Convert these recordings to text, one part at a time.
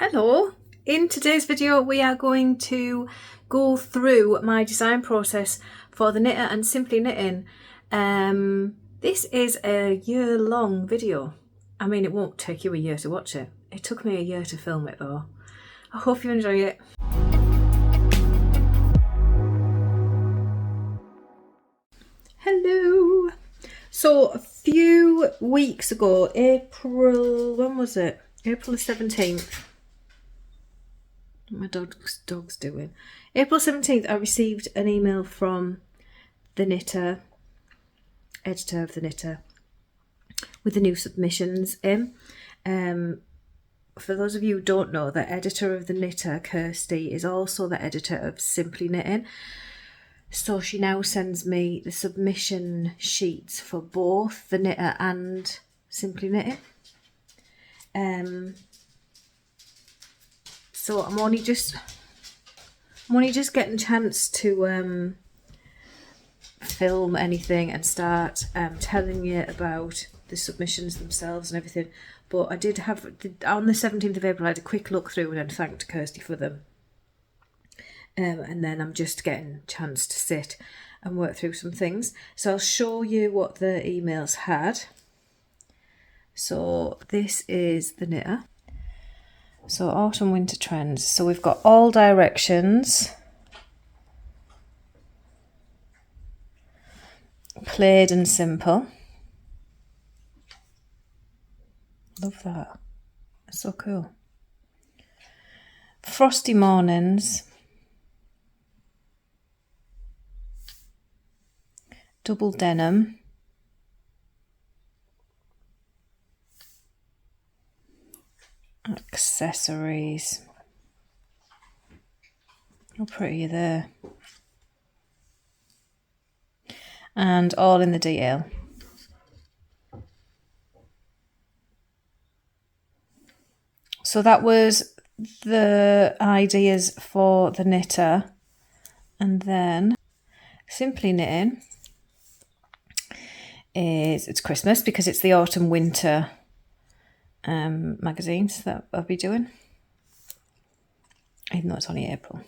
Hello! In today's video we are going to go through my design process for the knitter and Simply Knitting. This is a year-long video. I mean, it won't take you a year to watch it. It took me a year to film it though. I hope you enjoy it. Hello! So a few weeks ago, when was it? April the 17th. My dog's doing. April 17th, I received an email from the knitter, editor of the knitter, with the new submissions in. For those of you who don't know, the editor of the knitter, Kirsty, is also the editor of Simply Knitting. So she now sends me the submission sheets for both the knitter and Simply Knitting. So I'm only just getting a chance to film anything and start telling you about the submissions themselves and everything. But I did have, on the 17th of April, I had a quick look through and then thanked Kirsty for them. And then I'm just getting a chance to sit and work through some things. So I'll show you what the emails had. So this is the knitter. So autumn winter trends. So we've got all directions, plaid and simple. Love that. It's so cool. Frosty mornings. Double denim. Accessories. How pretty are they? And all in the DL. So that was the ideas for the knitter. And then Simply Knitting it's Christmas because it's the autumn winter magazines that I'll be doing, even though it's only April.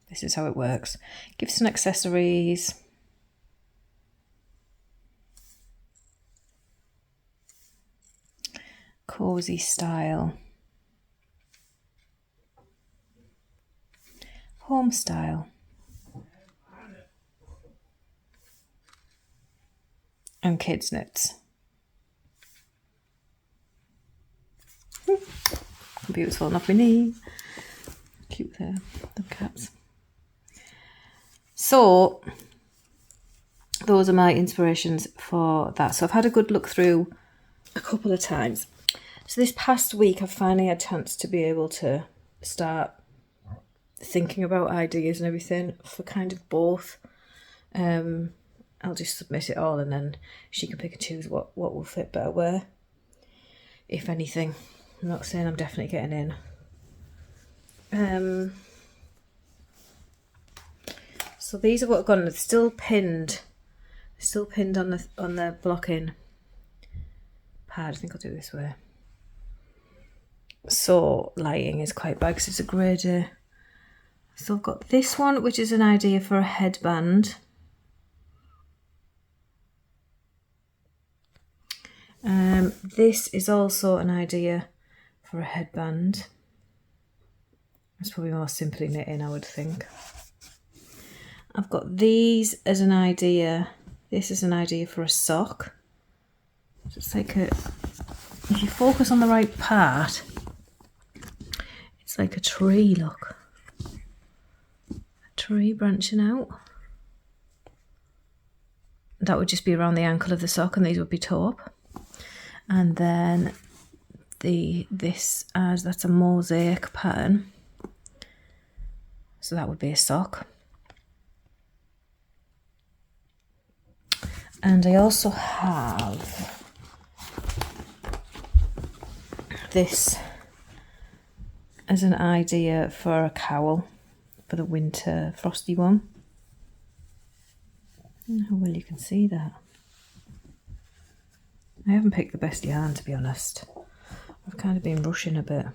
This is how it works. Gifts and accessories, cozy style, home style, and kids knits. Computer's falling off my knee. Cute there, the cats. So those are my inspirations for that. So I've had a good look through a couple of times. So this past week I've finally had a chance to be able to start thinking about ideas and everything for kind of both. I'll just submit it all and then she can pick and choose what will fit better where, if anything. I'm not saying I'm definitely getting in. So these are what I've got. They're still pinned. They're still pinned on the blocking pad. I think I'll do it this way. So lighting is quite bad because it's a grey day. So I've got this one, which is an idea for a headband. This is also an idea for a headband. It's probably more Simply Knitting, I would think. I've got these as an idea. This is an idea for a sock. So it's like if you focus on the right part, it's like a tree, look. A tree branching out. That would just be around the ankle of the sock and these would be top. And then that's a mosaic pattern. So that would be a sock. And I also have this as an idea for a cowl for the winter frosty one. I don't know how well you can see that. I haven't picked the best yarn, to be honest. I've kind of been rushing a bit.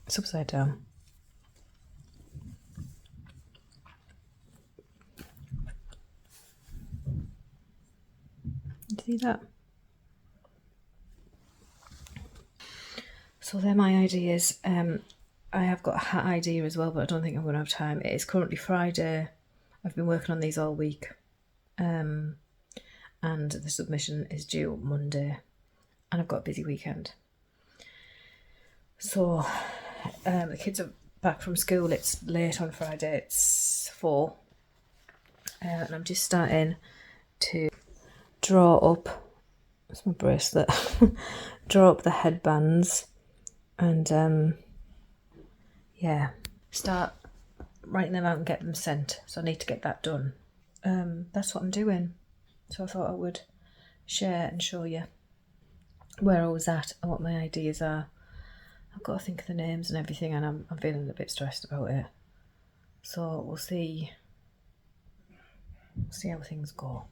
It's upside down. You see that? So they're my ideas. I have got a hat idea as well, but I don't think I'm going to have time. It is currently Friday. I've been working on these all week. And the submission is due Monday. And I've got a busy weekend. So the kids are back from school. It's late on Friday. It's 4. And I'm just starting to draw up, that's my bracelet, draw up the headbands and yeah, start writing them out and get them sent. So I need to get that done. That's what I'm doing. So I thought I would share and show you where I was at and what my ideas are. I've got to think of the names and everything, and I'm feeling a bit stressed about it. So we'll see how things go.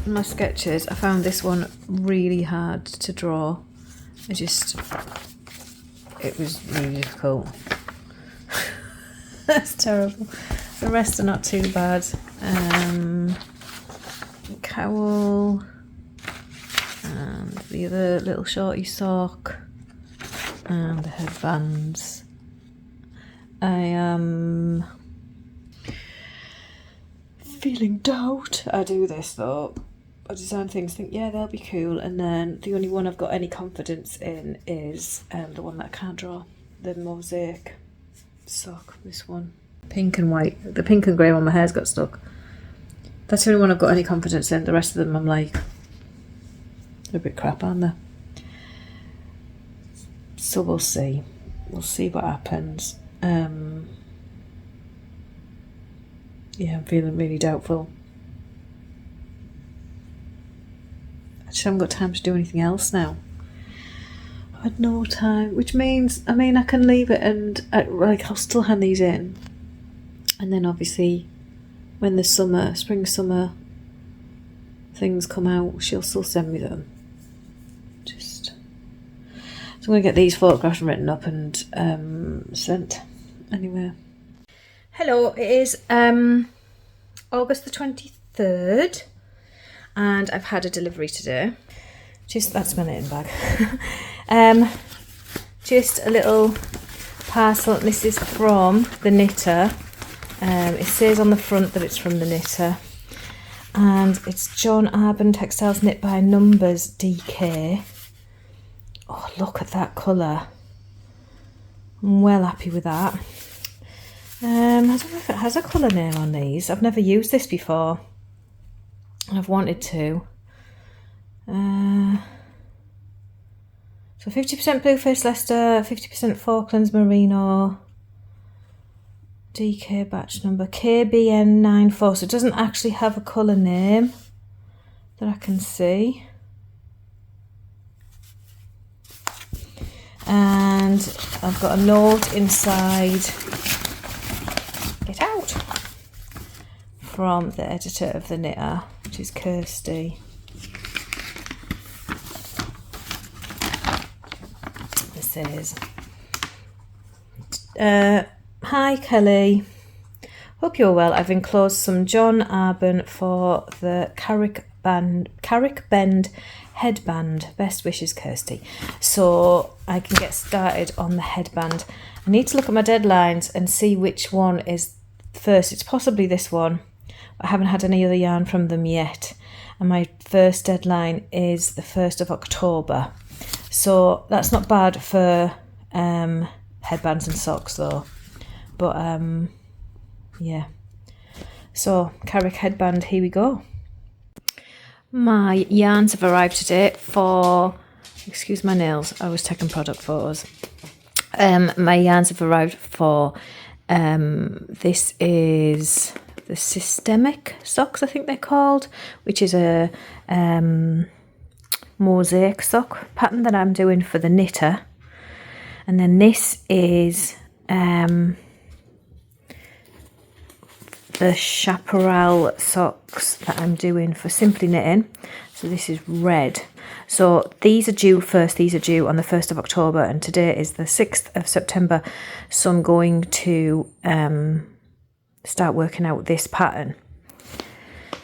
my sketches, I found this one really hard to draw. It was really difficult. That's terrible. The rest are not too bad. Cowl and the other little shorty sock and the headbands. I am feeling doubt. I do this though. I design things, think yeah they'll be cool, and then the only one I've got any confidence in is the one that I can't draw, the mosaic sock. This one, pink and white. The pink and grey one, my hair's got stuck. That's the only one I've got any confidence in. The rest of them I'm like, they're a bit crap, aren't they? So we'll see. We'll see what happens. Yeah, I'm feeling really doubtful. I just haven't got time to do anything else now. I had no time, which means, I mean, I can leave it and I'll still hand these in. And then obviously when the spring summer things come out, she'll still send me them. So I'm going to get these photographs written up and sent. Anyway. Hello, it is August the 23rd and I've had a delivery today. That's my knitting bag. Just a little parcel. This is from the knitter. It says on the front that it's from the knitter. And it's John Arbon Textiles Knit by Numbers DK. Oh, look at that colour. I'm well happy with that. I don't know if it has a colour name on these. I've never used this before. I've wanted to. So 50% Blueface Leicester, 50% Falklands Merino, DK batch number KBN94. So it doesn't actually have a colour name that I can see. And I've got a note inside. Get out! From the editor of the knitter, which is Kirsty. This says, hi Kelly, hope you're well. I've enclosed some John Arbon for the Carrick Bend headband. Best wishes, Kirsty. So I can get started on the headband. I need to look at my deadlines and see which one is first. It's possibly this one. I haven't had any other yarn from them yet. And my first deadline is the 1st of October. So that's not bad for headbands and socks though. But yeah. So Carrick headband, here we go. My yarns have arrived today for, excuse my nails, I was taking product photos. My yarns have arrived for, this is the Systemic socks, I think they're called, which is a mosaic sock pattern that I'm doing for the knitter. And then this is the chaparral socks that I'm doing for Simply Knitting. So this is red. So these are due first. These are due on the 1st of October and today is the 6th of September. So I'm going to start working out this pattern.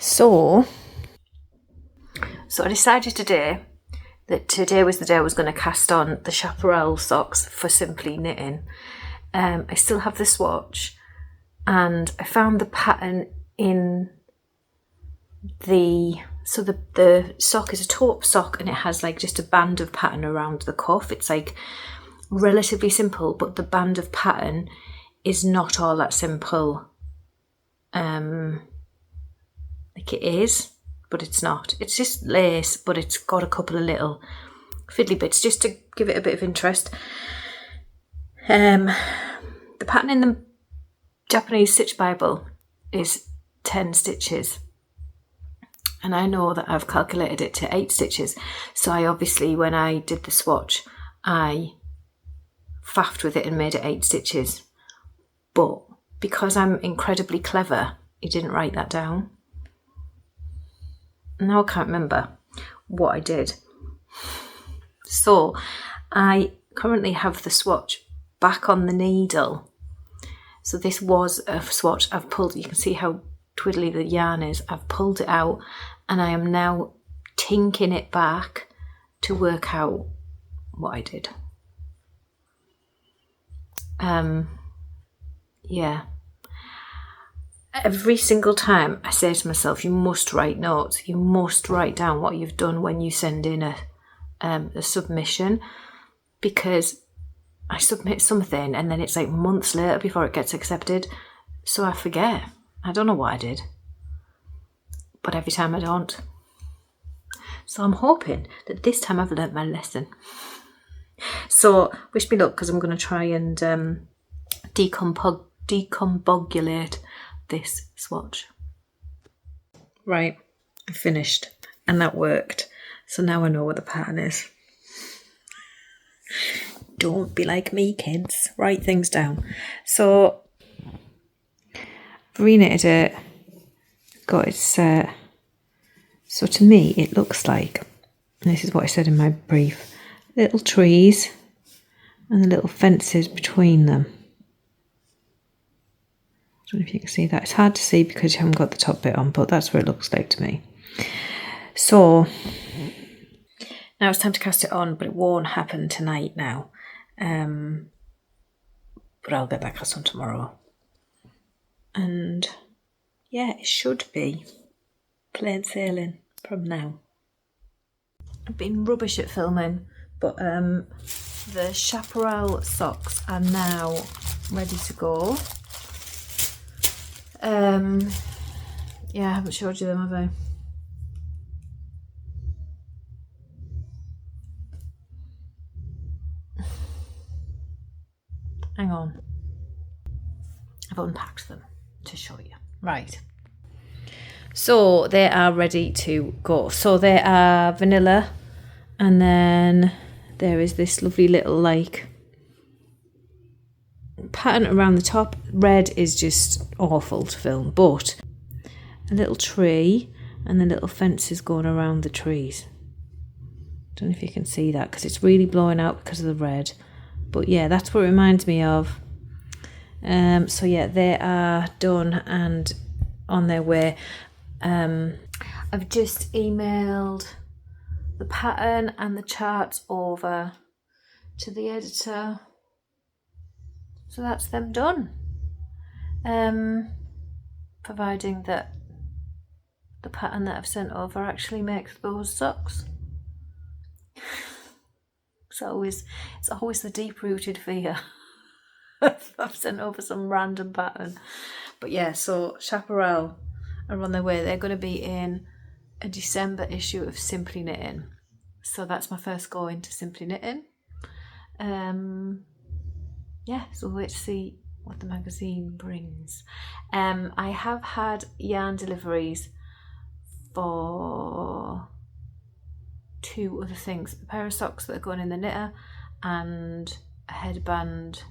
So I decided today that today was the day I was going to cast on the chaparral socks for Simply Knitting. I still have the swatch. And I found the pattern in the sock is a taupe sock and it has like just a band of pattern around the cuff. It's like relatively simple, but the band of pattern is not all that simple. Like it is, but it's not. It's just lace, but it's got a couple of little fiddly bits just to give it a bit of interest. The pattern in the Japanese Stitch Bible is 10 stitches and I know that I've calculated it to 8 stitches, so I obviously, when I did the swatch, I faffed with it and made it 8 stitches, but because I'm incredibly clever, he didn't write that down. now I can't remember what I did. So I currently have the swatch back on the needle. So this was a swatch I've pulled. You can see how twiddly the yarn is. I've pulled it out and I am now tinking it back to work out what I did. Yeah. Every single time I say to myself, you must write notes. You must write down what you've done when you send in a submission, because I submit something and then it's like months later before it gets accepted. So I forget. I don't know what I did. But every time I don't. So I'm hoping that this time I've learnt my lesson. So wish me luck, because I'm going to try and decombobulate this swatch. Right, I finished and that worked. So now I know what the pattern is. Don't be like me, kids. Write things down. So I've reknitted it. Got it set. So to me, it looks like, and this is what I said in my brief, little trees and the little fences between them. I don't know if you can see that. It's hard to see because you haven't got the top bit on, but that's what it looks like to me. So now it's time to cast it on, but it won't happen tonight now. But I'll get that cast on tomorrow. And yeah, it should be plain sailing from now. I've been rubbish at filming, but the chaparral socks are now ready to go. Yeah, I haven't showed you them, have I? Hang on. I've unpacked them to show you. Right. So they are ready to go. So they are vanilla, and then there is this lovely little like pattern around the top. Red is just awful to film, but a little tree and the little fences going around the trees. Don't know if you can see that because it's really blowing out because of the red. But yeah, that's what it reminds me of. So yeah, they are done and on their way. I've just emailed the pattern and the charts over to the editor. So that's them done. Providing that the pattern that I've sent over actually makes those socks. It's always the deep-rooted fear. I've sent over some random pattern. But yeah, so Chaparral are on their way. They're going to be in a December issue of Simply Knitting. So that's my first go into Simply Knitting. Yeah, so we'll wait to see what the magazine brings. I have had yarn deliveries for 2 other things. A pair of socks that are going in the knitter and a headband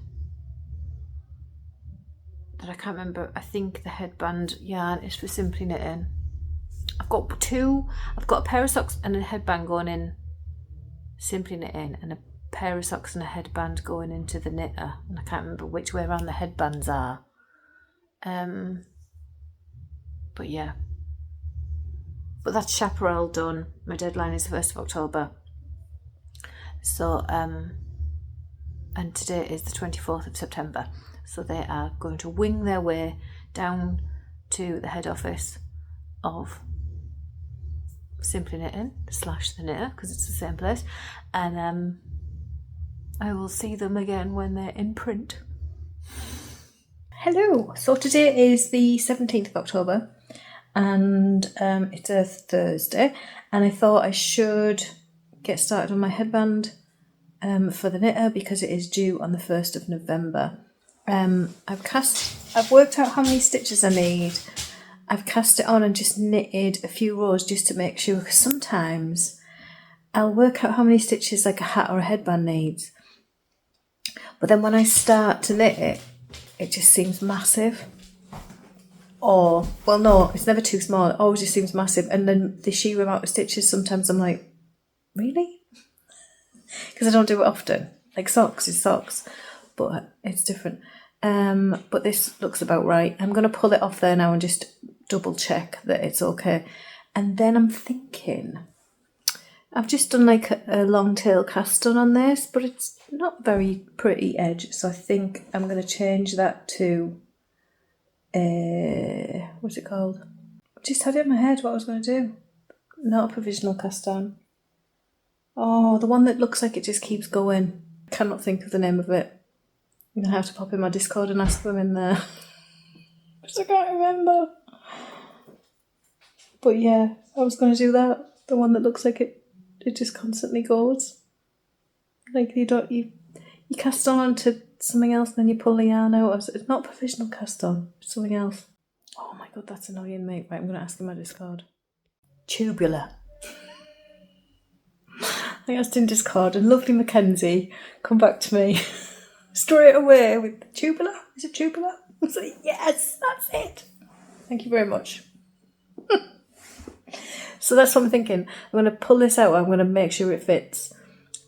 that I can't remember. I think the headband yarn is for Simply Knitting. I've got a pair of socks and a headband going in Simply Knitting, and a pair of socks and a headband going into the knitter, and I can't remember which way around the headbands are. But yeah. But that's Chaparral done. My deadline is the 1st of October. So, and today is the 24th of September. So they are going to wing their way down to the head office of Simply Knitting / the Knitter, because it's the same place. And I will see them again when they're in print. Hello. So today is the 17th of October. And it's a Thursday, and I thought I should get started on my headband for the knitter because it is due on the 1st of November. I've worked out how many stitches I need. I've cast it on and just knitted a few rows just to make sure, because sometimes I'll work out how many stitches like a hat or a headband needs, but then when I start to knit it, it just seems massive. Or, well, no, it's never too small. It always just seems massive. And then the sheer amount of stitches, sometimes I'm like, really? Because I don't do it often. Like socks is socks, but it's different. But this looks about right. I'm going to pull it off there now and just double check that it's okay. And then I'm thinking, I've just done like a long tail cast on this, but it's not very pretty edge. So I think I'm going to change that to, what's it called? I just had it in my head what I was going to do. Not a provisional cast on. Oh, the one that looks like it just keeps going. I cannot think of the name of it. I'm going to have to pop in my Discord and ask them in there. Because I can't remember. But yeah, I was going to do that. The one that looks like it just constantly goes. Like you cast on onto something else and then you pull the yarn out. It's not provisional cast on, it's something else. Oh my god, that's annoying, mate. Right, I'm going to ask in my Discord. Tubular. I asked in Discord and lovely Mackenzie come back to me straight away with tubular. Is it tubular? I was like, yes, that's it. Thank you very much. So that's what I'm thinking. I'm going to pull this out. I'm going to make sure it fits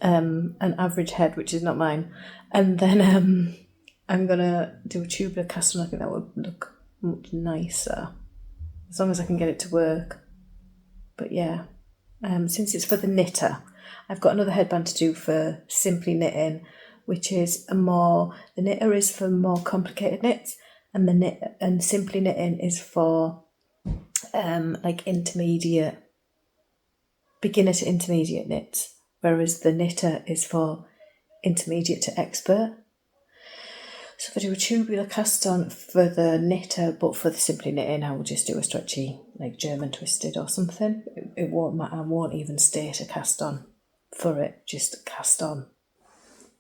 an average head, which is not mine. And then I'm going to do a tubular cast on. I think that would look much nicer. As long as I can get it to work. But yeah, since it's for the knitter, I've got another headband to do for Simply Knitting, which is the knitter is for more complicated knits, and Simply Knitting is for like beginner to intermediate knits, whereas the knitter is for intermediate to expert. So if I do a tubular cast on for the knitter, but for the Simply Knitting, I will just do a stretchy, like German twisted or something. It won't matter. I won't even state a cast on for it, just cast on.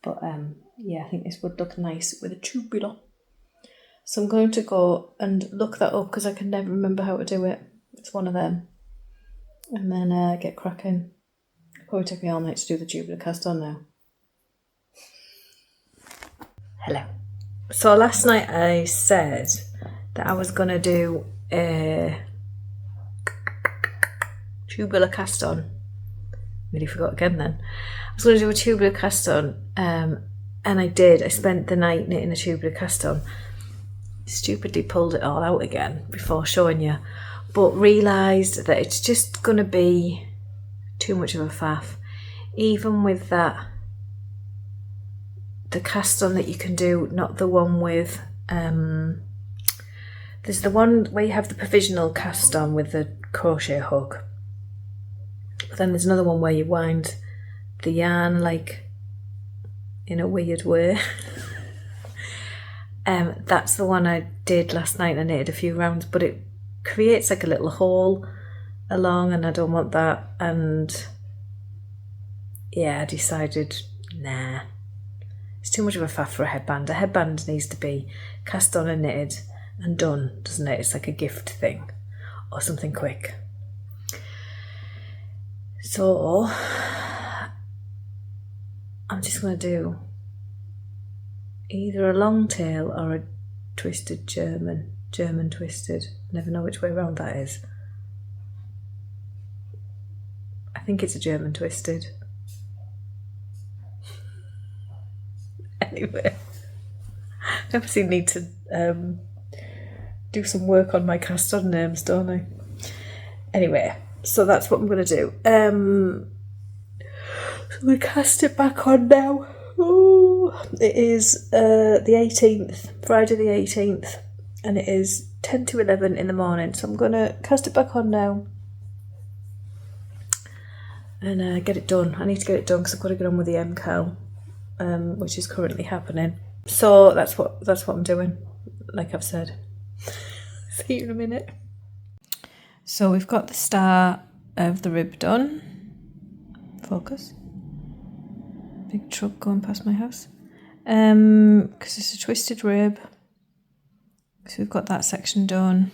But yeah, I think this would look nice with a tubular. So I'm going to go and look that up because I can never remember how to do it. It's one of them. And then get cracking. It'll probably take me all night to do the tubular cast on now. Hello. So last night I said that I was going to do a tubular cast on. Really forgot again then. I was going to do a tubular cast on, and I did. I spent the night knitting a tubular cast on. Stupidly pulled it all out again before showing you, but realised that it's just going to be too much of a faff. Even with that, the cast on that you can do, not the one with, there's the one where you have the provisional cast on with the crochet hook. But then there's another one where you wind the yarn like in a weird way. That's the one I did last night. I knitted a few rounds, but it creates like a little hole along and I don't want that. And yeah, I decided, nah, it's too much of a faff for a headband. A headband needs to be cast on and knitted and done, doesn't it? It's like a gift thing or something quick. So I'm just going to do either a long tail or a twisted German twisted. Never know which way around that is. I think it's a German twisted. Anyway, I obviously need to do some work on my cast on names, don't I? Anyway, so that's what I'm going to do. So we cast it back on now. Ooh, it is the 18th, Friday the 18th, and it is 10 to 11 in the morning. So I'm going to cast it back on now and get it done. I need to get it done because I've got to get on with the MCAL, which is currently happening. So that's what I'm doing, like I've said. See you in a minute. So we've got the start of the rib done. Focus. Big truck going past my house. Because it's a twisted rib. So we've got that section done.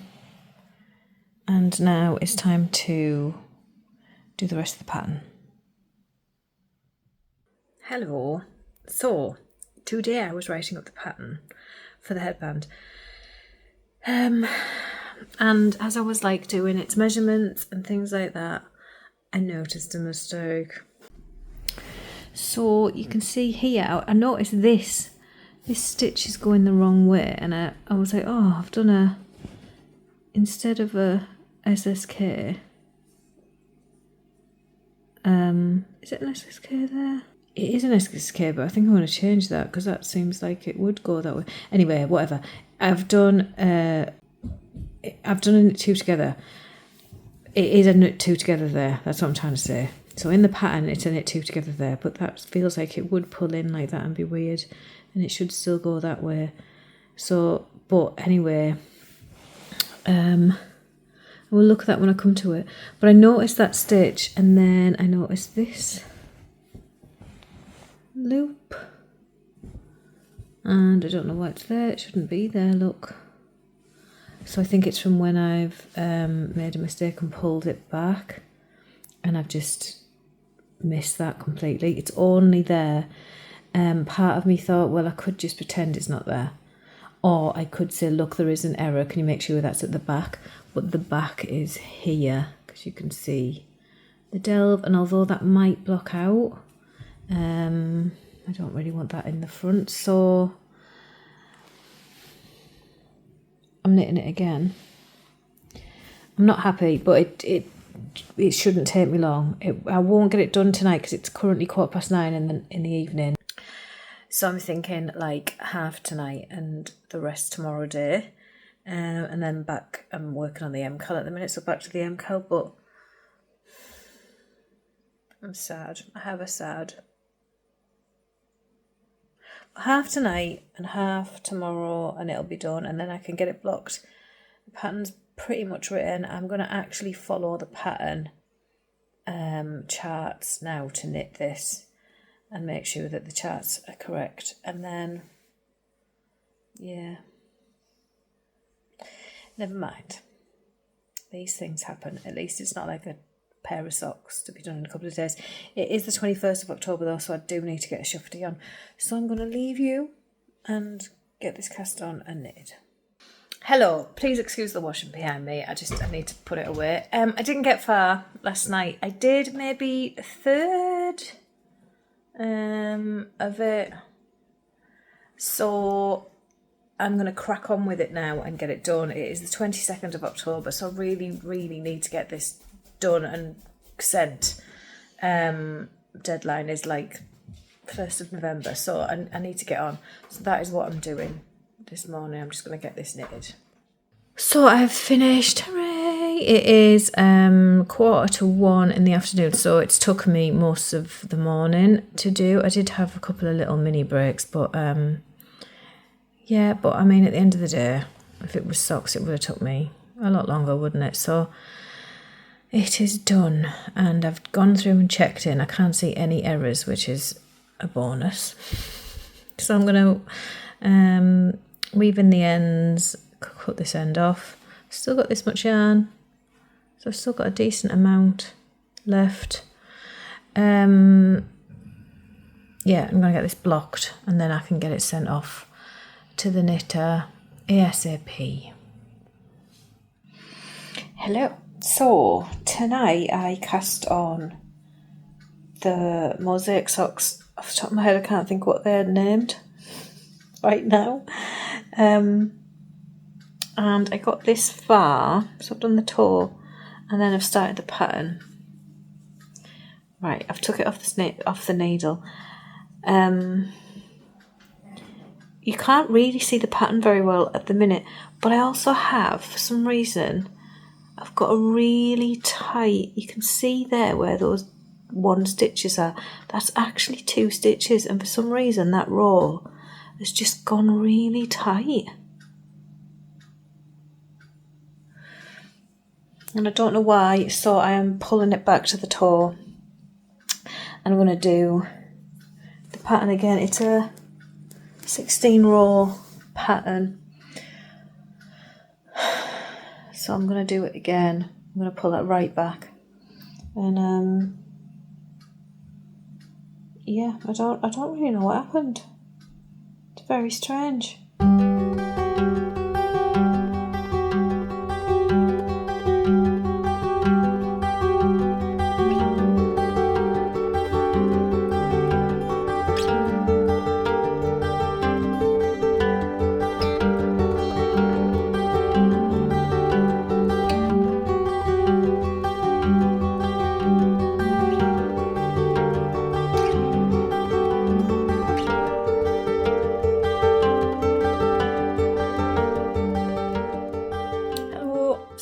And now it's time to do the rest of the pattern. Hello. So today I was writing up the pattern for the headband. And as I was like doing its measurements and things like that, I noticed a mistake. So you can see here, I noticed this stitch is going the wrong way, and I was like, oh, I've done instead of a SSK, is it an SSK there? It is an SSK, but I think I want to change that because that seems like it would go that way. Anyway, whatever. I've done a knit two together. It is a knit two together there. That's what I'm trying to say. So in the pattern, it's a knit two together there, but that feels like it would pull in like that and be weird, and it should still go that way. So, but anyway, we'll look at that when I come to it. But I noticed that stitch, and then I noticed this loop, and I don't know why it's there. It shouldn't be there, look. So I think it's from when I've made a mistake and pulled it back, and I've just missed that completely. It's only there. Part of me thought, well, I could just pretend it's not there, or I could say, look, there is an error, can you make sure that's at the back? But the back is here, because you can see the delve, and although that might block out, I don't really want that in the front, so I'm knitting it again. I'm not happy, but it shouldn't take me long. I won't get it done tonight because it's currently 9:15 in the evening. So I'm thinking like half tonight and the rest tomorrow day. And then back, I'm working on the MCAL at the minute, so back to the MCAL, but I'm sad. I have a sad. Half tonight and half tomorrow, and it'll be done, and then I can get it blocked. The pattern's pretty much written. I'm going to actually follow the pattern charts now to knit this and make sure that the charts are correct, and then yeah, never mind, these things happen. At least it's not like a pair of socks to be done in a couple of days. It is the 21st of October though, so I do need to get a shufty on, so I'm going to leave you and get this cast on and knitted. Hello, please excuse the washing behind me. I need to put it away. I didn't get far last night. I did maybe a third of it, so I'm going to crack on with it now and get it done. It is the 22nd of October, so I really need to get this done and sent. Deadline is like 1st of November, so I need to get on. So that is what I'm doing this morning. I'm just going to get this knitted. So I've finished, hooray! It is 1:45 in the afternoon, so it's took me most of the morning to do. I did have a couple of little mini breaks, but yeah, but I mean, at the end of the day, if it was socks, it would have took me a lot longer, wouldn't it? So it is done, and I've gone through and checked in. I can't see any errors, which is a bonus. So I'm going to weave in the ends, cut this end off. Still got this much yarn, so I've still got a decent amount left. Yeah, I'm going to get this blocked, and then I can get it sent off to the knitter ASAP. Hello. So tonight I cast on the mosaic socks. Off the top of my head, I can't think what they're named right now. And I got this far, so I've done the toe, and then I've started the pattern. Right, I've took it off the needle. You can't really see the pattern very well at the minute, but I also have, for some reason, I've got a really tight, you can see there where those one stitches are, that's actually 2 stitches, and for some reason that row has just gone really tight. And I don't know why, so I am pulling it back to the toe. And I'm going to do the pattern again. It's a 16 row pattern. So I'm going to do it again. I'm going to pull that right back. And yeah, I don't really know what happened. It's very strange.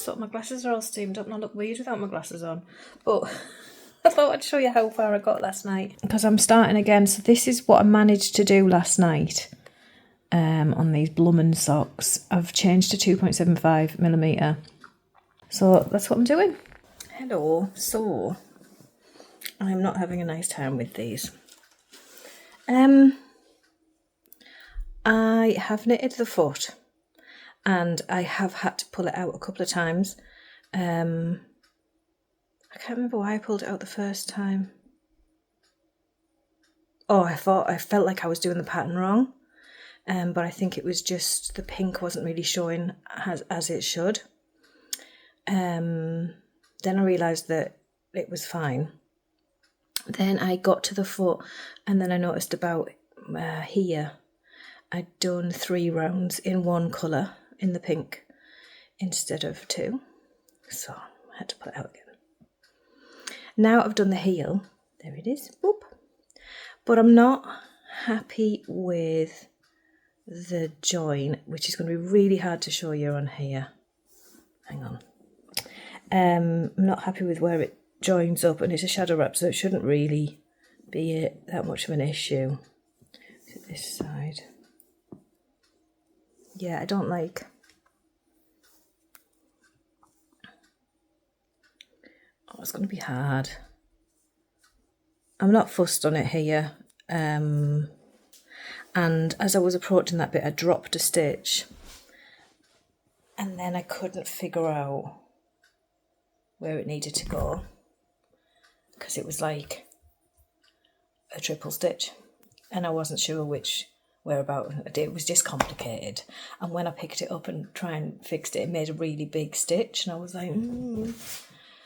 so my glasses are all steamed up and I look weird without my glasses on. But I thought I'd show you how far I got last night. Because I'm starting again. So this is what I managed to do last night on these Blummin socks. I've changed to 2.75mm. So that's what I'm doing. Hello. So I'm not having a nice time with these. I have knitted the foot and I have had to pull it out a couple of times. I can't remember why I pulled it out the first time. Oh, I felt like I was doing the pattern wrong. But I think it was just the pink wasn't really showing as it should. Then I realised that it was fine. Then I got to the foot and then I noticed about here I'd done 3 rounds in one colour, in the pink, instead of 2. So I had to put it out again. Now I've done the heel. There it is. Boop. But I'm not happy with the join, which is going to be really hard to show you on here. Hang on. I'm not happy with where it joins up, and it's a shadow wrap, so it shouldn't really be that much of an issue. To this side. Yeah, I don't like... Oh, it's going to be hard. I'm not fussed on it here. And as I was approaching that bit, I dropped a stitch. And then I couldn't figure out where it needed to go. Because it was like a triple stitch. And I wasn't sure whereabout. It was just complicated. And when I picked it up and tried and fixed it, it made a really big stitch. And I was like,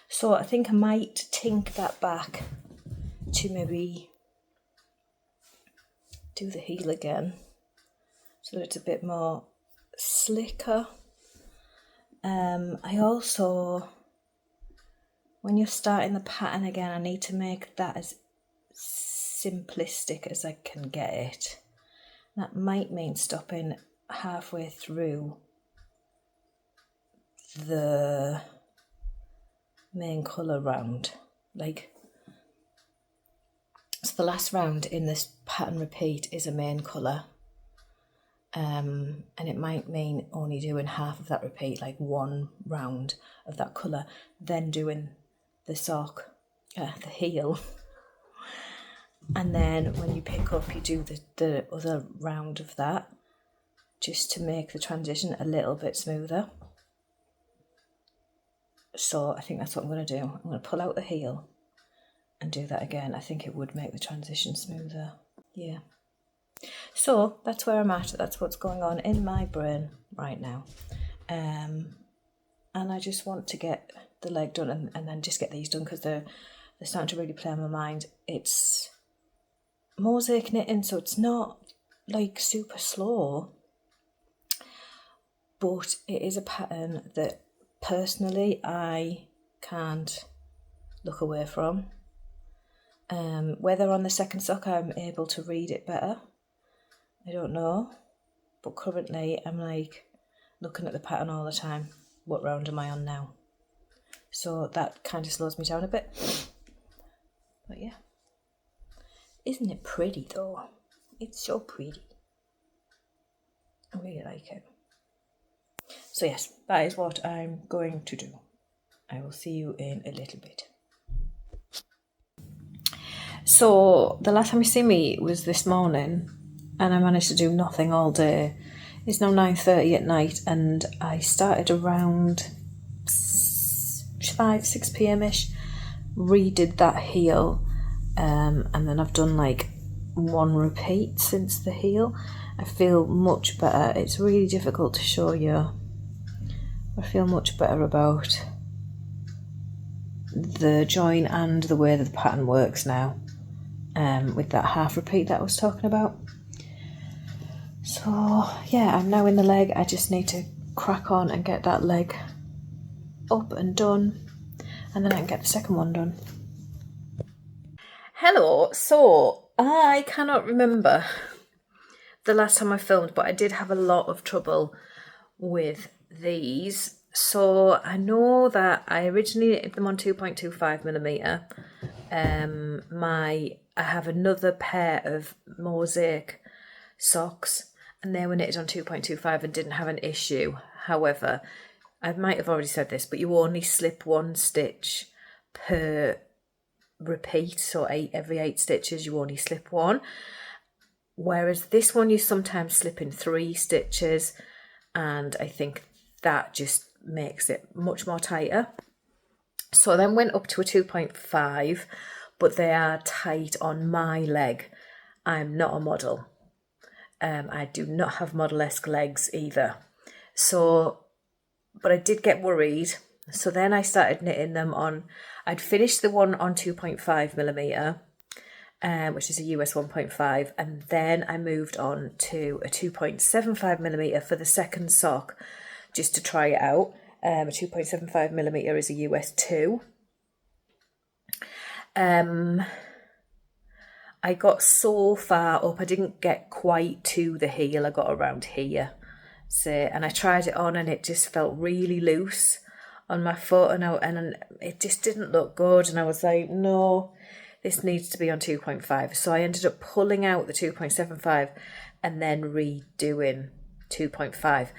So I think I might tink that back to maybe do the heel again. So that it's a bit more slicker. I also, when you're starting the pattern again, I need to make that as simplistic as I can get it. That might mean stopping halfway through the main colour round. So the last round in this pattern repeat is a main colour. And it might mean only doing half of that repeat, like 1 round of that colour, then doing the sock, the heel. And then when you pick up, you do the other round of that, just to make the transition a little bit smoother. So I think that's what I'm going to do. I'm going to pull out the heel and do that again. I think it would make the transition smoother. Yeah. So that's where I'm at. That's what's going on in my brain right now. And I just want to get the leg done and then just get these done because they're starting to really play on my mind. It's mosaic knitting, so it's not like super slow, but it is a pattern that personally I can't look away from. Whether on the second sock I'm able to read it better, I don't know, but currently I'm like looking at the pattern all the time. What round am I on now? So that kind of slows me down a bit. But yeah. Isn't it pretty though? It's so pretty. I really like it. So yes, that is what I'm going to do. I will see you in a little bit. So the last time you see me was this morning and I managed to do nothing all day. It's now 9:30 at night and I started around 5-6 p.m-ish, redid that heel, and then I've done like 1 repeat since the heel. I feel much better. It's really difficult to show you. I feel much better about the join and the way that the pattern works now, with that half repeat that I was talking about. So yeah, I'm now in the leg. I just need to crack on and get that leg up and done, and then I can get the second one done. Hello, so I cannot remember the last time I filmed, but I did have a lot of trouble with these. So I know that I originally knitted them on 2.25mm. I have another pair of mosaic socks, and they were knitted on 2.25 and didn't have an issue. However, I might have already said this, but you only slip one stitch per repeat, so every 8 stitches you only slip one. Whereas this one you sometimes slip in 3 stitches, and I think that just makes it much more tighter. So I then went up to a 2.5, but they are tight on my leg. I'm not a model. I do not have model-esque legs either. So, but I did get worried. So then I started knitting them on, I'd finished the one on 2.5mm, which is a US 1.5, and then I moved on to a 2.75mm for the second sock, just to try it out. A 2.75mm is a US 2. I got so far up, I didn't get quite to the heel, I got around here. So, and I tried it on and it just felt really loose on my foot, and it just didn't look good, and I was like, no, this needs to be on 2.5. So I ended up pulling out the 2.75 and then redoing 2.5.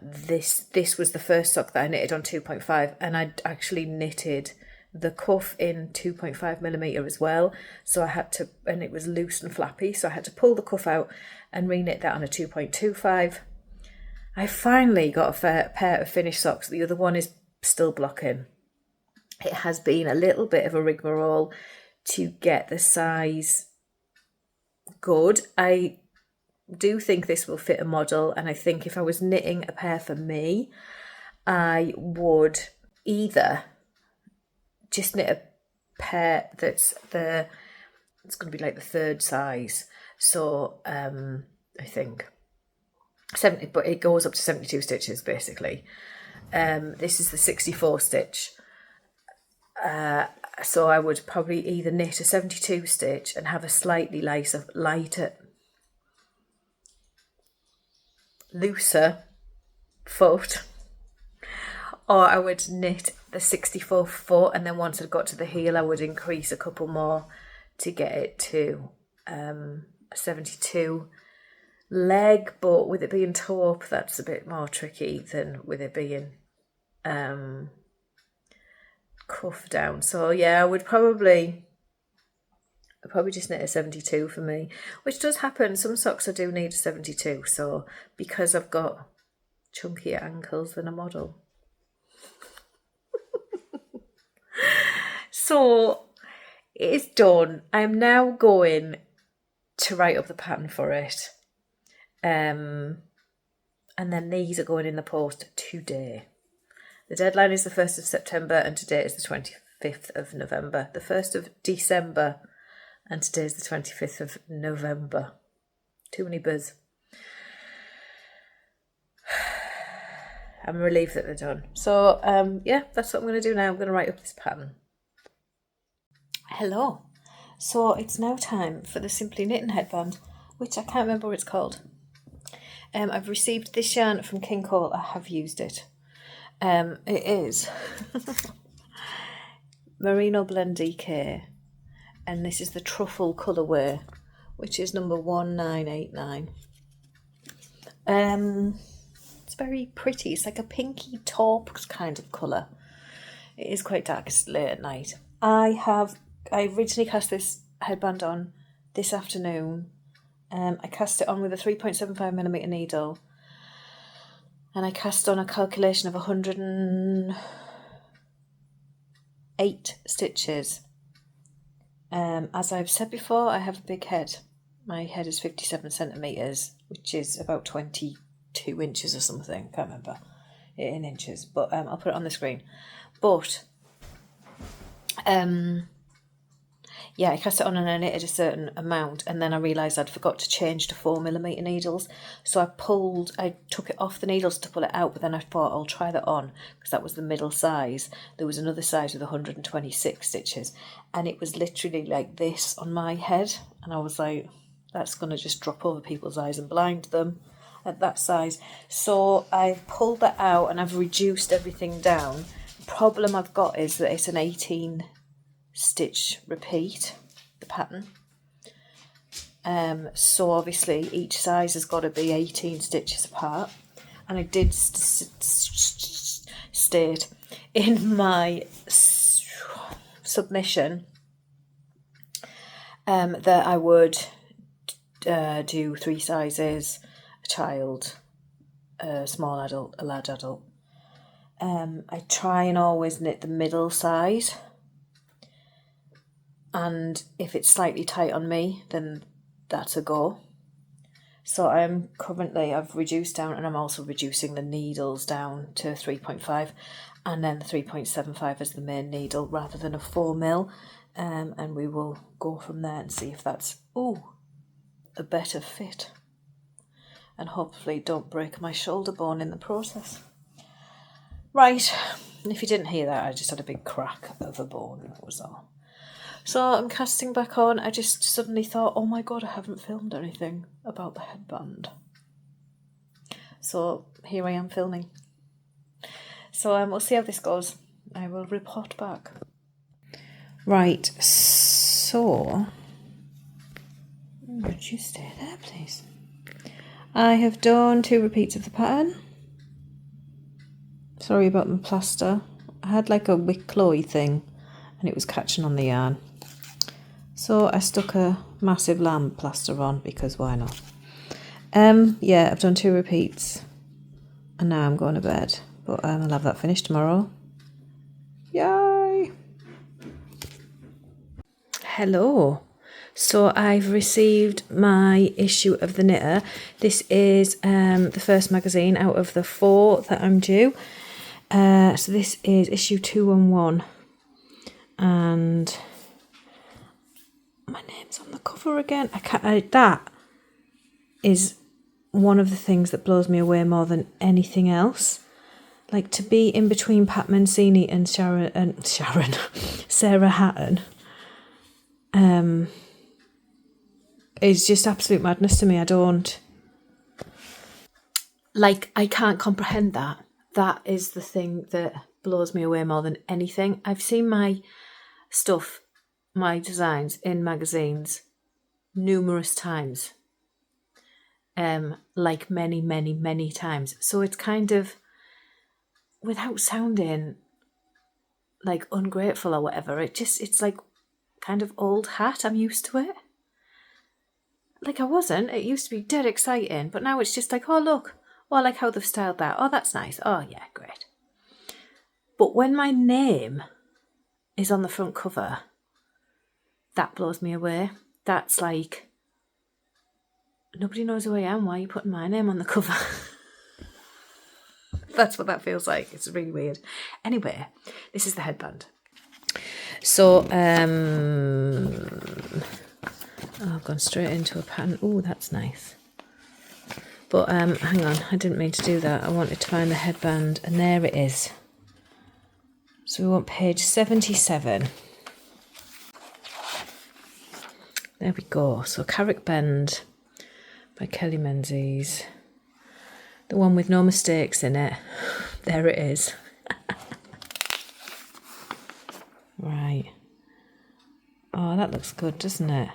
This was the first sock that I knitted on 2.5, and I'd actually knitted the cuff in 2.5mm as well, so I had to, and it was loose and flappy, so I had to pull the cuff out and re-knit that on a 2.25. I finally got a pair of finished socks. The other one is still blocking. It has been a little bit of a rigmarole to get the size good. I do think this will fit a model, and I think if I was knitting a pair for me, I would either just knit a pair that's it's going to be like the 3rd size. So I think 70, but it goes up to 72 stitches basically. This is the 64 stitch. So I would probably either knit a 72 stitch and have a slightly looser foot, or I would knit the 64 foot, and then once I got to the heel I would increase a couple more to get it to a 72 leg. But with it being toe up, that's a bit more tricky than with it being cuff down. So yeah, I would probably just knit a 72 for me, which does happen. Some socks I do need a 72, so because I've got chunkier ankles than a model. So it's done. I'm now going to write up the pattern for it. And then these are going in the post today. The deadline is the 1st of September and today is the 25th of November. The 1st of December and today is the 25th of November. Too many buzz. I'm relieved that they're done. So yeah, that's what I'm going to do now. I'm going to write up this pattern. Hello. So it's now time for the Simply Knitting headband, which I can't remember what it's called. I've received this yarn from King Cole. I have used it. It is Merino Blend DK, and this is the truffle colourway, which is number 1989. It's very pretty. It's like a pinky taupe kind of colour. It is quite dark. It's late at night. I originally cast this headband on this afternoon. I cast it on with a 3.75mm needle, and I cast on a calculation of 108 stitches. As I've said before, I have a big head. My head is 57 centimetres, which is about 22 inches or something. Can't remember it in inches, but I'll put it on the screen. But yeah, I cast it on and I knitted a certain amount, and then I realised I'd forgot to change to 4mm needles. So I took it off the needles to pull it out, but then I thought I'll try that on because that was the middle size. There was another size with 126 stitches, and it was literally like this on my head, and I was like, that's going to just drop over people's eyes and blind them. at that size. So I've pulled that out and I've reduced everything down. The problem I've got is that it's an 18 stitch repeat, the pattern. So obviously each size has got to be 18 stitches apart. And I did state in my submission that I would do 3 sizes, a child, a small adult, a large adult. I try and always knit the middle size, and if it's slightly tight on me, then that's a go. So I've reduced down, and I'm also reducing the needles down to 3.5, and then the 3.75 as the main needle rather than a 4mm, and we will go from there and see if that's a better fit, and hopefully don't break my shoulder bone in the process. Right, and if you didn't hear that, I just had a big crack of a bone, that was all. So I'm casting back on. I just suddenly thought, oh my god, I haven't filmed anything about the headband. So here I am filming. So we'll see how this goes. I will report back. Right, so would you stay there, please? I have done 2 repeats of the pattern. Sorry about the plaster. I had like a wick Chloe thing and it was catching on the yarn. So I stuck a massive lamb plaster on because why not? Yeah, I've done 2 repeats and now I'm going to bed. But I'll have that finished tomorrow. Yay! Hello. So I've received my issue of the Knitter. This is the first magazine out of the 4 that I'm due. So this is issue 211. And my name's on the cover again. That is one of the things that blows me away more than anything else. Like, to be in between Pat Mancini and Sarah Hatton is just absolute madness to me. I can't comprehend that. That is the thing that blows me away more than anything. I've seen my stuff, my designs in magazines numerous times. Like many, many, many times. So it's kind of, without sounding like ungrateful or whatever, it's like kind of old hat. I'm used to it. Like, I wasn't. It used to be dead exciting, but now it's just like, oh look, oh I like how they've styled that. Oh, that's nice. Oh yeah, great. But when my name is on the front cover, that blows me away. That's like, nobody knows who I am. Why are you putting my name on the cover? That's what that feels like. It's really weird. Anyway, this is the headband. So, I've gone straight into a pattern. Oh, that's nice. But hang on, I didn't mean to do that. I wanted to find the headband, and there it is. So we want page 77. There we go. So Carrick Bend by Kelly Menzies. The one with no mistakes in it. There it is. Right. Oh, that looks good, doesn't it?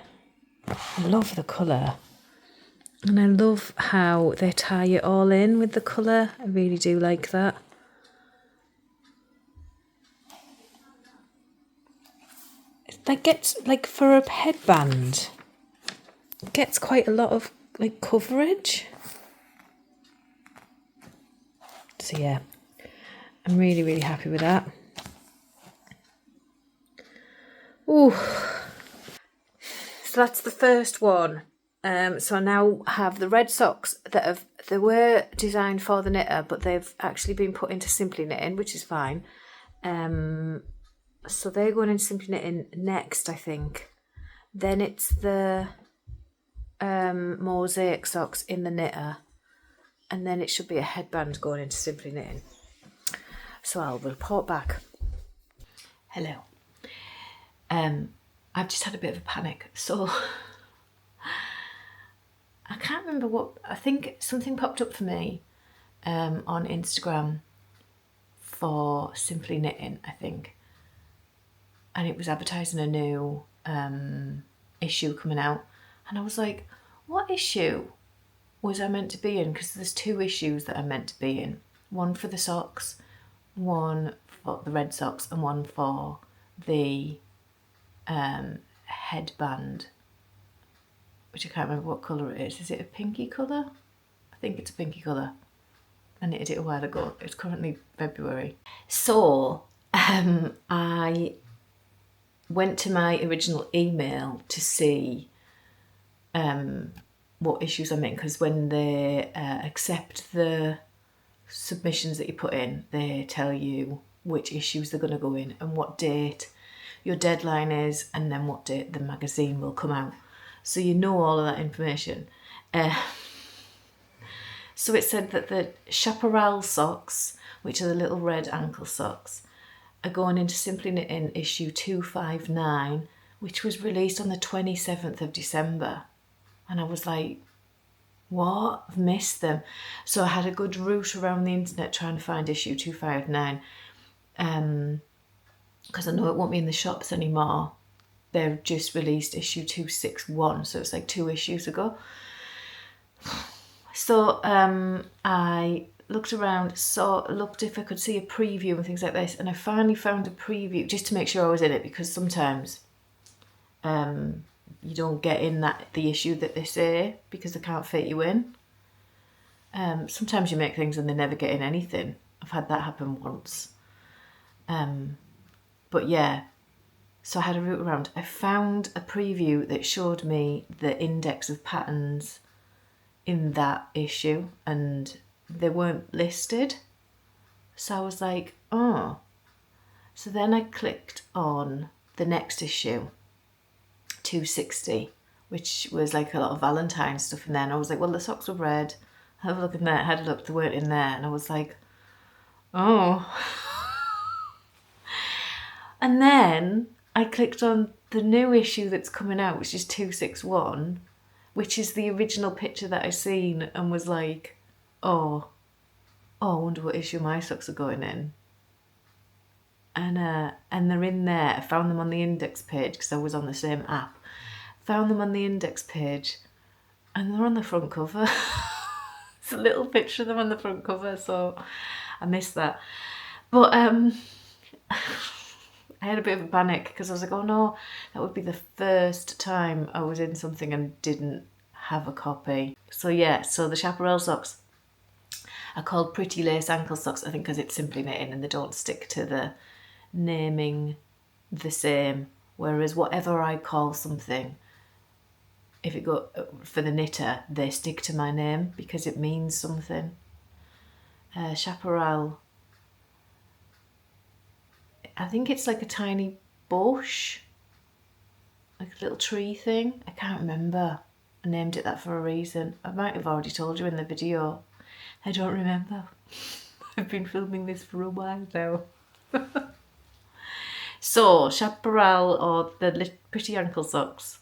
I love the colour. And I love how they tie it all in with the colour. I really do like that. It gets, like, for a headband, it gets quite a lot of, like, coverage. So yeah, I'm really, really happy with that. Ooh. So that's the first one. So I now have the red socks they were designed for the Knitter, but they've actually been put into Simply Knitting, which is fine. So they're going into Simply Knitting next, I think. Then it's the mosaic socks in the Knitter. And then it should be a headband going into Simply Knitting. So I'll report back. Hello. I've just had a bit of a panic. So I can't remember what, I think something popped up for me on Instagram for Simply Knitting, I think. And it was advertising a new issue coming out. And I was like, what issue was I meant to be in? Because there's 2 issues that I'm meant to be in. One for the socks, one for the red socks, and one for the headband, which I can't remember what colour it is. Is it a pinky colour? I think it's a pinky colour. I knitted it a while ago. It's currently February. So I went to my original email to see what issues I'm in, because when they accept the submissions that you put in, they tell you which issues they're going to go in and what date your deadline is, and then what date the magazine will come out. So you know all of that information. So it said that the chaparral socks, which are the little red ankle socks, are going into Simply Knitting issue 259, which was released on the 27th of December. And I was like, what? I've missed them. So I had a good route around the internet trying to find issue 259. Because I know it won't be in the shops anymore. They've just released issue 261, so it's like 2 issues ago. So I looked around, looked if I could see a preview and things like this, and I finally found a preview just to make sure I was in it, because sometimes you don't get in the issue that they say because they can't fit you in. Sometimes you make things and they never get in anything. I've had that happen once. But yeah, so I had a route around. I found a preview that showed me the index of patterns in that issue, and they weren't listed. So I was like, oh. So then I clicked on the next issue, 260, which was like a lot of Valentine's stuff in there. And I was like, well, the socks were red. Have a look in there. I had a look, they weren't in there. And I was like, oh. And then I clicked on the new issue that's coming out, which is 261, which is the original picture that I seen, and was like, oh, I wonder what issue my socks are going in. And they're in there. I found them on the index page because I was on the same app. Found them on the index page, and they're on the front cover. It's a little picture of them on the front cover, so I missed that. But I had a bit of a panic because I was like, oh no, that would be the first time I was in something and didn't have a copy. So yeah, so the chaparral socks are called Pretty Lace Ankle Socks, I think because it's Simply Knitting and they don't stick to the naming the same. Whereas whatever I call something, if it go for the knitter, they stick to my name because it means something. Chaparral, I think it's like a tiny bush, like a little tree thing. I can't remember. I named it that for a reason. I might have already told you in the video. I don't remember. I've been filming this for a while now. So, chaparral, or the pretty ankle socks,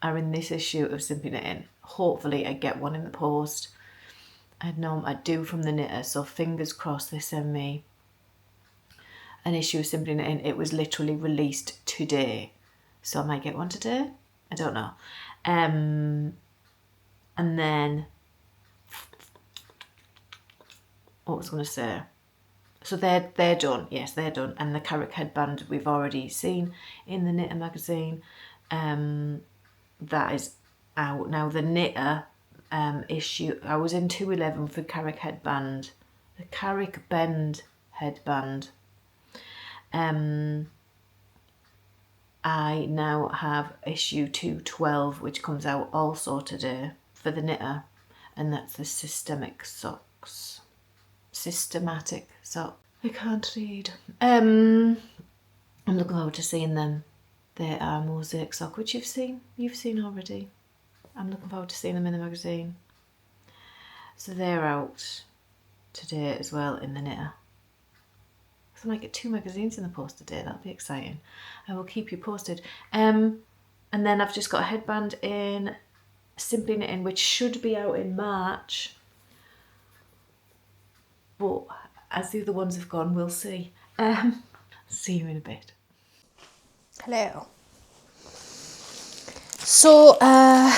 are in this issue of Simply Knitting. Hopefully I get one in the post. I know I do from the knitter, so fingers crossed they send me an issue of Simply Knitting. It was literally released today, so I might get one today. I don't know. And then what was I going to say? So they're done. Yes, they're done. And the Carrick headband we've already seen in the Knitter magazine. That is out now. The Knitter issue, I was in 211 for Carrick headband, the Carrick bend headband. I now have issue 212, which comes out also today for the Knitter, and that's the systematic socks. I can't read. I'm looking forward to seeing them. They are mosaic sock, which you've seen already. I'm looking forward to seeing them in the magazine. So they're out today as well in the Knitter. So I might get 2 magazines in the post today. That'll be exciting. I will keep you posted. And then I've just got a headband in Simply Knitting, which should be out in March. But as the other ones have gone, we'll see. See you in a bit. Hello. So,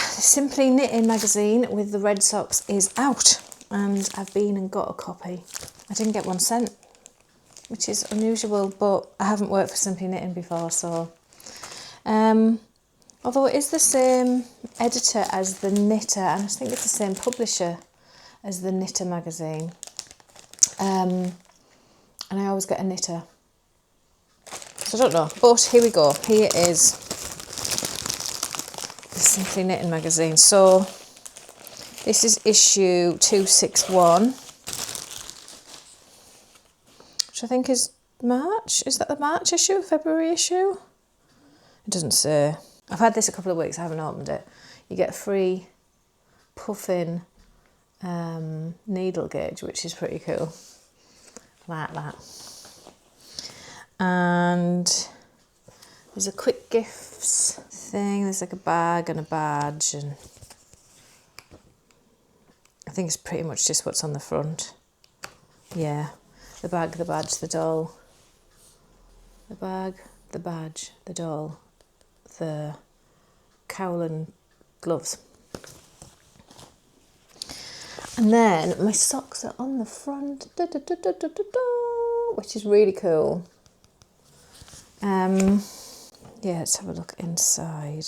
Simply Knitting magazine with the red socks is out, and I've been and got a copy. I didn't get one sent, which is unusual, but I haven't worked for Simply Knitting before, so... although it is the same editor as the Knitter, and I think it's the same publisher as the Knitter magazine. And I always get a Knitter. So I don't know, but here we go. Here is the Simply Knitting magazine. So this is issue 261, which I think is March. Is that the March issue, February issue? It doesn't say. I've had this a couple of weeks, I haven't opened it. You get a free puffin needle gauge, which is pretty cool. Like that. And there's a quick gifts thing. There's like a bag and a badge, and I think it's pretty much just what's on the front. Yeah, the bag, the badge, the doll. The bag, the badge, the doll, the cowl and gloves. And then my socks are on the front, which is really cool. Yeah, let's have a look inside.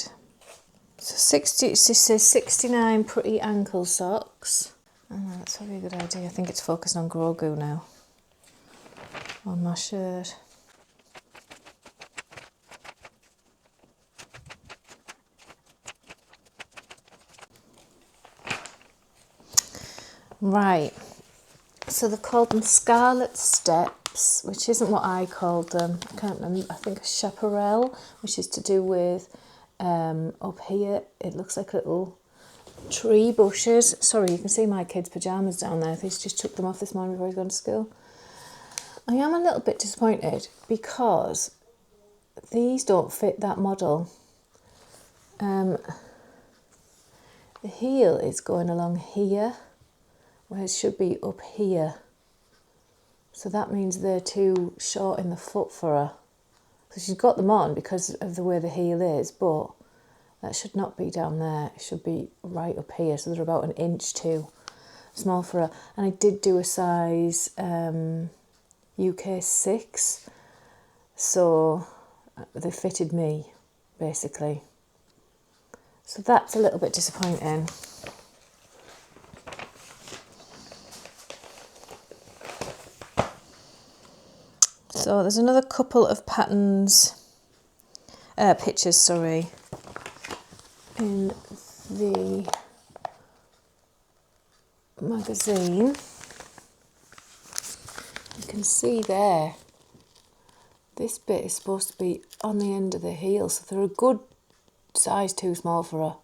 So it says 69 pretty ankle socks. Oh, that's probably a good idea. I think it's focused on Grogu now on my shirt. Right, so they've called them Scarlet Steps, which isn't what I called them. I can't remember. I think a chaparral, which is to do with up here. It looks like little tree bushes. Sorry, you can see my kids' pyjamas down there. He's just took them off this morning before he's gone to school. I am a little bit disappointed because these don't fit that model. The heel is going along here, where it should be up here. So that means they're too short in the foot for her. So she's got them on because of the way the heel is, but that should not be down there. It should be right up here. So they're about an inch too small for her. And I did do a size UK 6. So they fitted me, basically. So that's a little bit disappointing. So there's another couple of pictures, sorry, in the magazine. You can see there, this bit is supposed to be on the end of the heel, so they're a good size too small for her,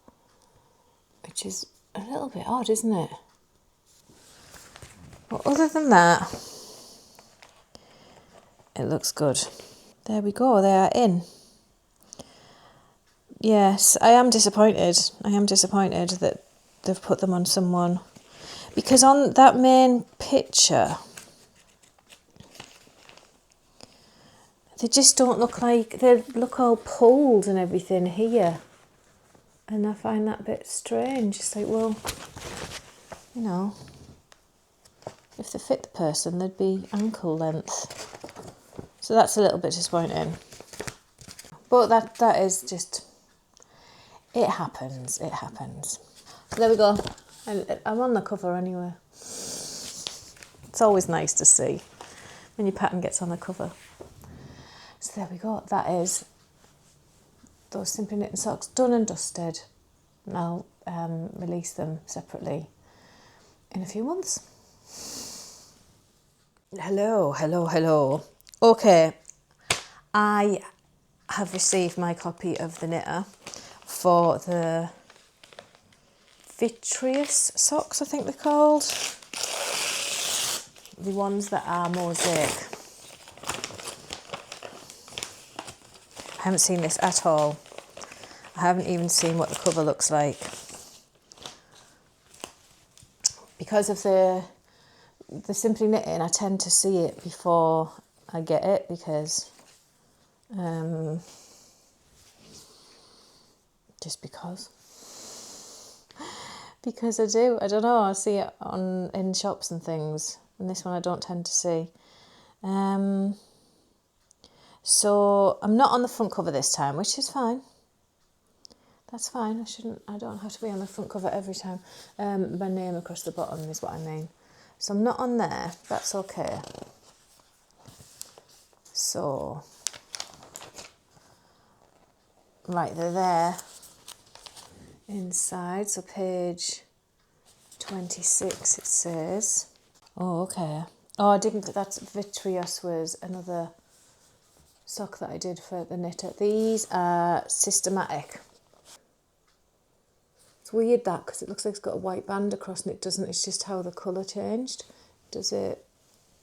which is a little bit odd, isn't it? But other than that, it looks good. There we go, they are in. Yes, I am disappointed. I am disappointed that they've put them on someone. Because on that main picture, they just don't look like, they look all pulled and everything here. And I find that a bit strange. It's like, well, you know, if they fit the person, they'd be ankle length. So that's a little bit disappointing. But that is just, it happens, it happens. So there we go. I'm on the cover anyway. It's always nice to see when your pattern gets on the cover. So there we go. That is those Simply Knitting socks done and dusted. And I'll release them separately in a few months. Hello, hello, hello. Okay, I have received my copy of the Knitter for the Vitreous socks, I think they're called. The ones that are mosaic. I haven't seen this at all. I haven't even seen what the cover looks like. because of the Simply Knitting, I tend to see it before I get it because just because I do. I don't know, I see it in shops and things, and this one I don't tend to see. So I'm not on the front cover this time, which is fine. That's fine. I don't have to be on the front cover every time. My name across the bottom is what I mean. So I'm not on there. That's okay. So, right, they're there inside. So page 26 it says. Oh, okay. Oh, I didn't. That's Vitreous was another sock that I did for the knitter. These are systematic. It's weird that because it looks like it's got a white band across and it doesn't. It's just how the colour changed. Does it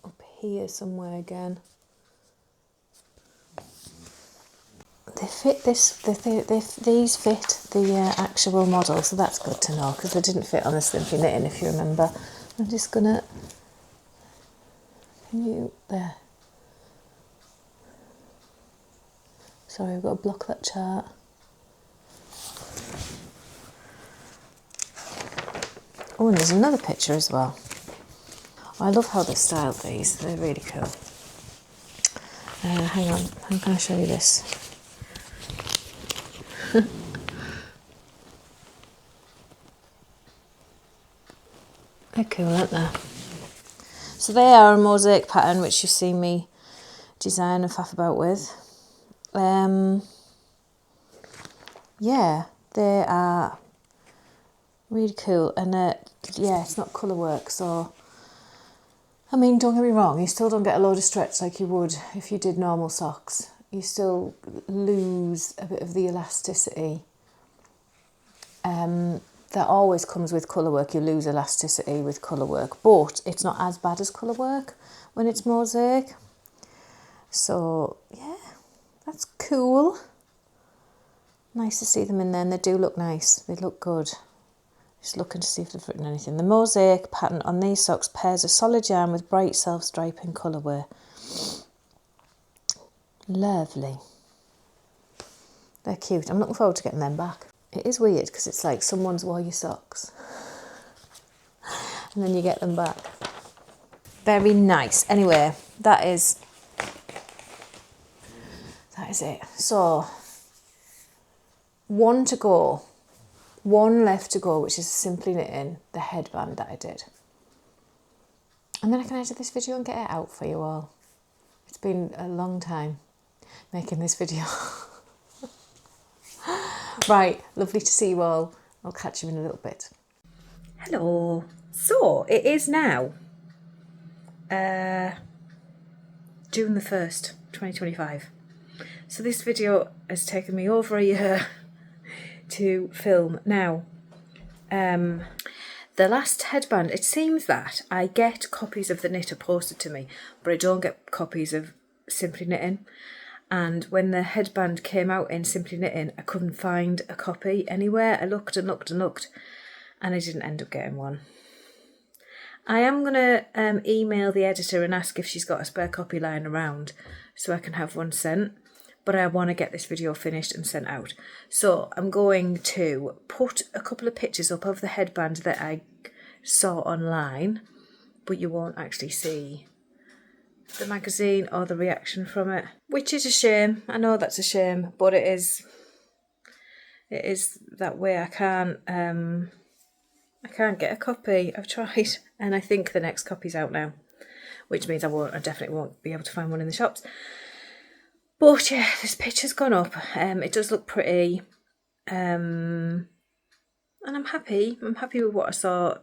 up here somewhere again? They fit this. These fit the actual model, so that's good to know because they didn't fit on the Simply Knitting, if you remember. I'm just gonna. Can you there? Sorry, I've got to block that chart. Oh, and there's another picture as well. I love how they styled these. They're really cool. Hang on, how can I show you this? They're cool, aren't they? So they are a mosaic pattern, which you've seen me design and faff about with. Yeah, they are really cool, and yeah, it's not colour work, so I mean, don't get me wrong, you still don't get a load of stretch like you would if you did normal socks. You still lose a bit of the elasticity. That always comes with colour work. You lose elasticity with colour work, but it's not as bad as colour work when it's mosaic. So yeah, that's cool. Nice to see them in there, and they do look nice. They look good. Just looking to see if they've written anything. The mosaic pattern on these socks pairs a solid yarn with bright self-striping colourway. Lovely. They're cute. I'm looking forward to getting them back. It is weird because it's like someone's wore your socks and then you get them back. Very nice. Anyway, that is it. So, one to go. One left to go, which is Simply Knitting, the headband that I did. And then I can edit this video and get it out for you all. It's been a long time making this video. Right, lovely to see you all. I'll catch you in a little bit. Hello. So, it is now June the 1st, 2025. So this video has taken me over a year to film. Now, the last headband, it seems that I get copies of the knitter posted to me, but I don't get copies of Simply Knitting. And when the headband came out in Simply Knitting, I couldn't find a copy anywhere. I looked and looked and looked, and I didn't end up getting one. I am going to email the editor and ask if she's got a spare copy lying around so I can have one sent. But I want to get this video finished and sent out. So I'm going to put a couple of pictures up of the headband that I saw online, but you won't actually see the magazine or the reaction from it, which is a shame. I know that's a shame, but it is that way. I can't get a copy. I've tried, and I think the next copy's out now, which means I definitely won't be able to find one in the shops. But yeah, this picture's gone up. It does look pretty, and I'm happy. I'm happy with what I saw.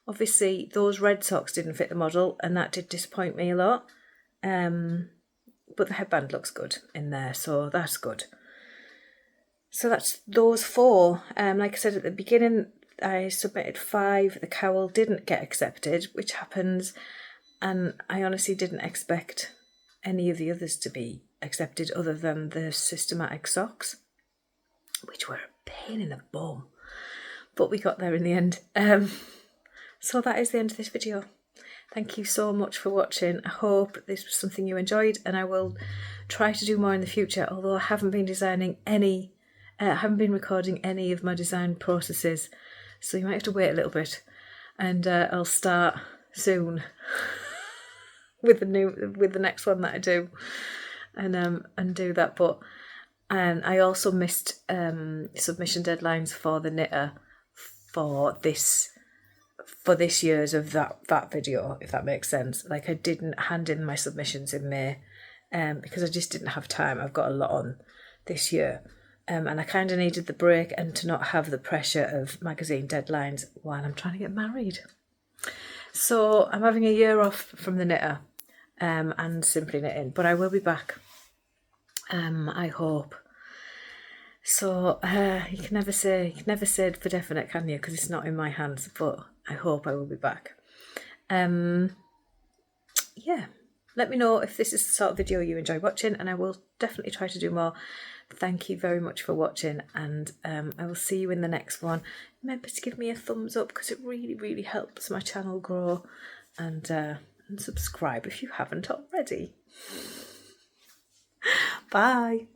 Obviously, those red socks didn't fit the model, and that did disappoint me a lot. But the headband looks good in there, so that's good. So that's those four. Like I said at the beginning, I submitted 5. The cowl didn't get accepted, which happens, and I honestly didn't expect any of the others to be accepted other than the systematic socks, which were a pain in the bum, but we got there in the end. So that is the end of this video. Thank you so much for watching. I hope this was something you enjoyed, and I will try to do more in the future, although I haven't been recording any of my design processes, so you might have to wait a little bit, and I'll start soon with the next one that I do, and do that. But I also missed submission deadlines for the knitter for this year's of that video, if that makes sense. Like, I didn't hand in my submissions in May because I just didn't have time. I've got a lot on this year, and I kind of needed the break and to not have the pressure of magazine deadlines while I'm trying to get married. So I'm having a year off from the knitter and Simply Knitting, but I will be back, I hope. So you can never say for definite, can you? Because it's not in my hands, but I hope I will be back. Yeah, let me know if this is the sort of video you enjoy watching, and I will definitely try to do more. Thank you very much for watching, and I will see you in the next one. Remember to give me a thumbs up, because it really, really helps my channel grow, and subscribe if you haven't already. Bye.